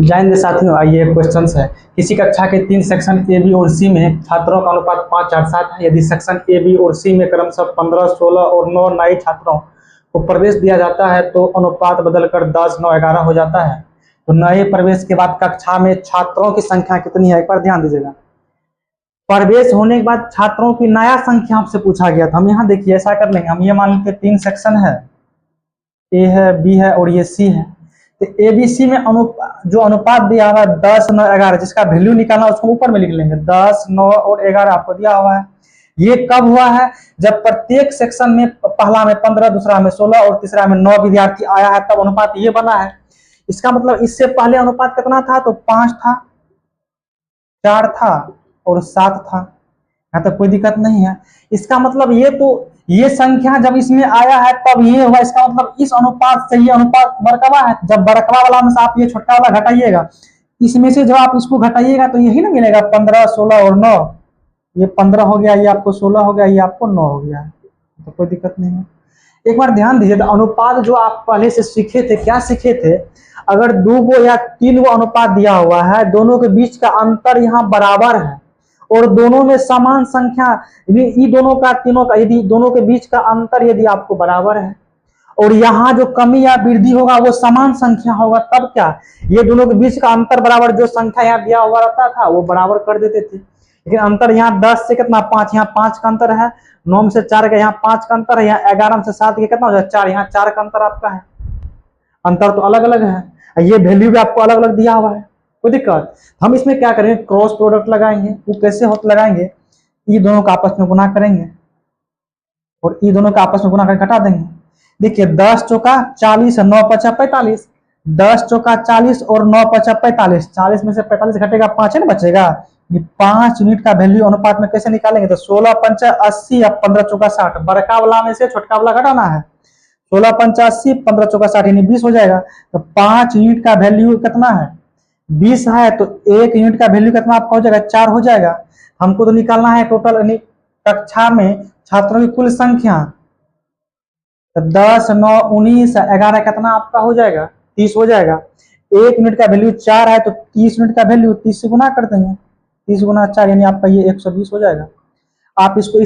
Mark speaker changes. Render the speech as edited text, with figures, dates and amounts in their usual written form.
Speaker 1: जय हिंद साथियों, आइए क्वेश्चन है। किसी कक्षा के 3 सेक्शन ए बी और सी में छात्रों का अनुपात 5:8 है। यदि सेक्शन ए बी और सी में क्रमशः 15, 16 और 9 नए छात्रों को प्रवेश दिया जाता है तो अनुपात बदलकर 10, 9, 11 हो जाता है। तो नए प्रवेश के बाद कक्षा में छात्रों की संख्या कितनी है, एक बार ध्यान दीजिएगा। प्रवेश होने के बाद छात्रों की नया संख्या आपसे पूछा गया था। हम यहाँ देखिए ऐसा कर लेंगे, हम ये मान लेते 3 सेक्शन है, ए है, बी है और ये सी है। तो एबीसी में जो अनुपात दिया हुआ है 10, 9, 11, जिसका वैल्यू निकालना उसको ऊपर में लिख लेंगे। 10, 9 और 11 आपको दिया हुआ है। ये कब हुआ है? जब प्रत्येक सेक्शन में पहला में 15, दूसरा में 16 और तीसरा में 9 विद्यार्थी आया है, तब अनुपात ये बना है। इसका मतलब इससे पहले अनुपात कितना था? तो 5 था, 4 था और 7 था। यहाँ तक कोई दिक्कत नहीं है। इसका मतलब ये संख्या जब इसमें आया है तब ये हुआ। इसका मतलब इस अनुपात से ये अनुपात बरकवा है। जब बरकवा वाला में से आप ये छोटा वाला घटाइएगा, इसमें से जब आप इसको घटाइएगा तो यही ना मिलेगा, 15, 16 और 9। ये 15 हो गया, ये आपको 16 हो गया, ये आपको 9 हो गया, तो कोई दिक्कत नहीं है। एक बार ध्यान दीजिए, तो अनुपात जो आप पहले से सीखे थे, क्या सीखे थे? अगर 2 या 3 अनुपात दिया हुआ है, दोनों के बीच का अंतर यहाँ बराबर है और दोनों में समान संख्या, दोनों का तीनों का, यदि दोनों के बीच का अंतर यदि आपको बराबर है और यहाँ जो कमी या वृद्धि होगा वो समान संख्या होगा, तब क्या ये दोनों के बीच का अंतर बराबर, जो संख्या यहाँ दिया हुआ रहता था वो बराबर कर देते थे। लेकिन अंतर यहाँ 10 से कितना 5, यहाँ 5 का अंतर है। 9 में से 4 का यहाँ 5 का अंतर है। यहाँ 11 में से 7 के कितना हो जाए 4, यहाँ 4 का अंतर आपका है। अंतर तो अलग अलग है, ये वैल्यू भी आपको अलग अलग दिया हुआ है, कोई दिक्कत। हम इसमें क्या करेंगे, क्रॉस प्रोडक्ट लगाएंगे। वो कैसे होता लगाएंगे, ये दोनों का आपस में गुना करेंगे और ये दोनों का आपस में गुना करके घटा देंगे। देखिए 10 चौका 40, 9 पचा 45। 10 चौका 40 और 9 पचा 45। 40 में से 45 घटेगा 5 है ना बचेगा। 5 यूनिट का वैल्यू अनुपात में कैसे निकालेंगे? तो 16 पंचा 80 और 15 चौका 60। बड़का वाला में से छोटका वाला घटाना है। 16 पंचा 80, 15 चौका 60 यानी 20 हो जाएगा। तो 5 यूनिट का वैल्यू कितना है? 20 है। तो 1 यूनिट का वैल्यू कितना आपका हो जाएगा? 4 हो जाएगा। हमको तो निकालना है टोटल कक्षा में छात्रों की कुल संख्या। तो 10, 9, 19, 11 कितना आपका हो जाएगा? 30 हो जाएगा। 1 यूनिट का वैल्यू 4 है तो 30 यूनिट का वैल्यू 30 से गुना कर देंगे। 30 गुना 4 यानी आपका ये 120 हो जाएगा। आप इसको